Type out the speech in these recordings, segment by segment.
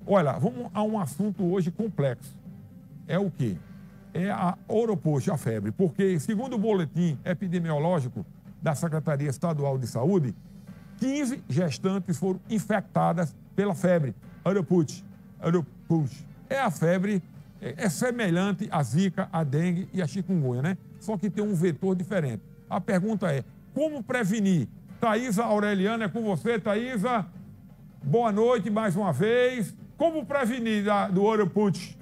Olha, vamos a um assunto hoje complexo. É o quê? É a Oropost, a febre. Porque, segundo o boletim epidemiológico da Secretaria Estadual de Saúde, 15 gestantes foram infectadas pela febre Oropost. É a febre, é semelhante à zika, à dengue e à chikungunya, né? Só que tem um vetor diferente. A pergunta é, como prevenir? Thaisa Aureliana, é com você, Thaisa. Boa noite mais uma vez. Como prevenir do Oropost?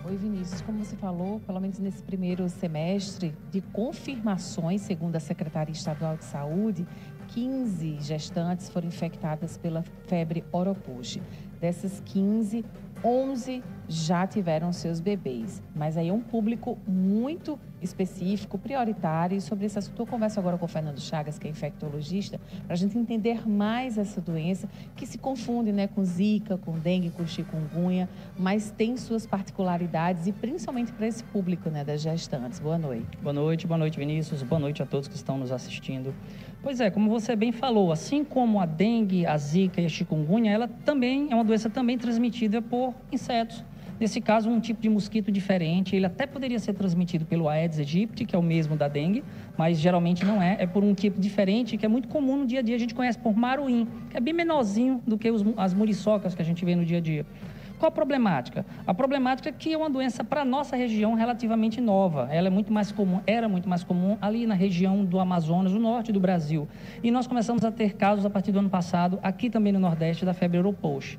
Oi, Vinícius, como você falou, pelo menos nesse primeiro semestre de confirmações, segundo a Secretaria Estadual de Saúde, 15 gestantes foram infectadas pela febre Oropost. Dessas 15, 11 já tiveram seus bebês. Mas aí é um público muito específico, prioritário. E sobre esse assunto eu converso agora com o Fernando Chagas, que é infectologista, para a gente entender mais essa doença, que se confunde, né, com zika, com dengue, com chikungunya, mas tem suas particularidades e principalmente para esse público, né, das gestantes. Boa noite. Boa noite, Vinícius. Boa noite a todos que estão nos assistindo. Pois é, como você bem falou, assim como a dengue, a zika e a chikungunya, ela também é uma doença também transmitida por insetos. Nesse caso, um tipo de mosquito diferente, ele até poderia ser transmitido pelo Aedes aegypti, que é o mesmo da dengue, mas geralmente não é, é por um tipo diferente, que é muito comum no dia a dia, a gente conhece por maruim, que é bem menorzinho do que as muriçocas que a gente vê no dia a dia. Qual a problemática? A problemática é que é uma doença para a nossa região relativamente nova. Ela é muito mais comum, era muito mais comum ali na região do Amazonas, no norte do Brasil. E nós começamos a ter casos a partir do ano passado, aqui também no Nordeste, da febre Oropost.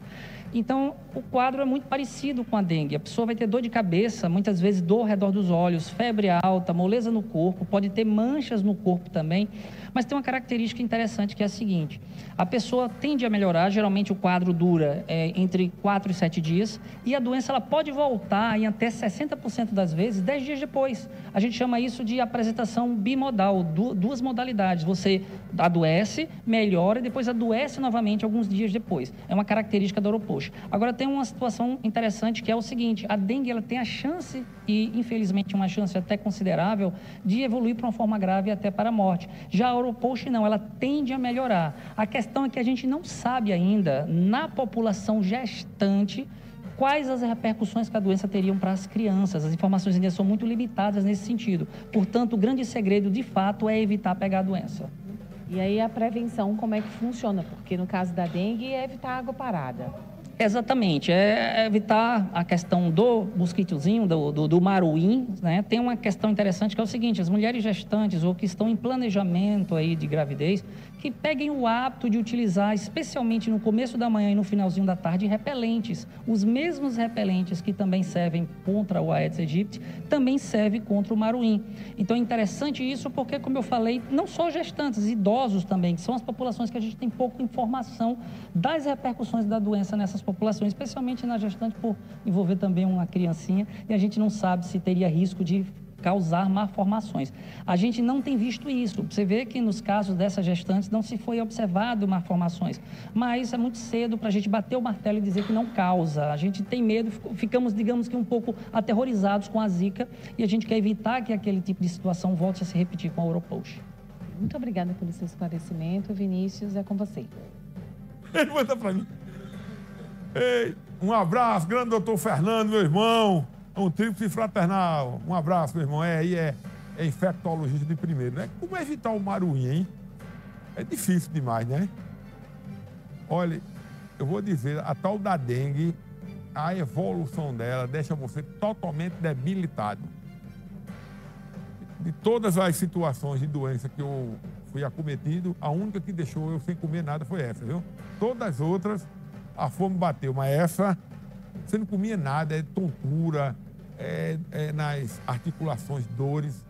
Então, o quadro é muito parecido com a dengue. A pessoa vai ter dor de cabeça, muitas vezes dor ao redor dos olhos, febre alta, moleza no corpo, pode ter manchas no corpo também. Mas tem uma característica interessante que é a seguinte: a pessoa tende a melhorar, geralmente o quadro dura entre 4 e 7 dias, e a doença ela pode voltar em até 60% das vezes 10 dias depois. A gente chama isso de apresentação bimodal, duas modalidades. Você adoece, melhora e depois adoece novamente alguns dias depois. É uma característica da Oropost. Agora tem uma situação interessante que é o seguinte: a dengue ela tem a chance, e infelizmente uma chance até considerável, de evoluir para uma forma grave e até para a morte. Já a Oropost não, ela tende a melhorar. A questão é que a gente não sabe ainda, na população gestante, quais as repercussões que a doença teria para as crianças. As informações ainda são muito limitadas nesse sentido. Portanto, o grande segredo, de fato, é evitar pegar a doença. E aí a prevenção, como é que funciona? Porque no caso da dengue é evitar água parada. Exatamente, é evitar a questão do mosquitozinho, do maruim, né? Tem uma questão interessante que é o seguinte: as mulheres gestantes ou que estão em planejamento aí de gravidez, que peguem o hábito de utilizar, especialmente no começo da manhã e no finalzinho da tarde, repelentes. Os mesmos repelentes que também servem contra o Aedes aegypti, também servem contra o maruim. Então é interessante isso porque, como eu falei, não só gestantes, idosos também, que são as populações que a gente tem pouca informação das repercussões da doença nessas populações, especialmente na gestante, por envolver também uma criancinha, e a gente não sabe se teria risco de causar malformações. A gente não tem visto isso. Você vê que nos casos dessas gestantes não se foi observado malformações, mas é muito cedo para a gente bater o martelo e dizer que não causa. A gente tem medo, ficamos, digamos que um pouco aterrorizados com a zika, e a gente quer evitar que aquele tipo de situação volte a se repetir com a Oropost. Muito obrigada pelo seu esclarecimento, Vinícius, é com você. Manda para mim. Ei, um abraço, grande doutor Fernando, meu irmão. Um tríplice fraternal. Um abraço, meu irmão. É infectologista de primeiro, né? Como evitar o maruim, hein? É difícil demais, né? Olha, eu vou dizer, a tal da dengue, a evolução dela deixa você totalmente debilitado. De todas as situações de doença que eu fui acometido, a única que deixou eu sem comer nada foi essa, viu? Todas as outras, a fome bateu, mas essa, você não comia nada, é tontura, nas articulações, dores.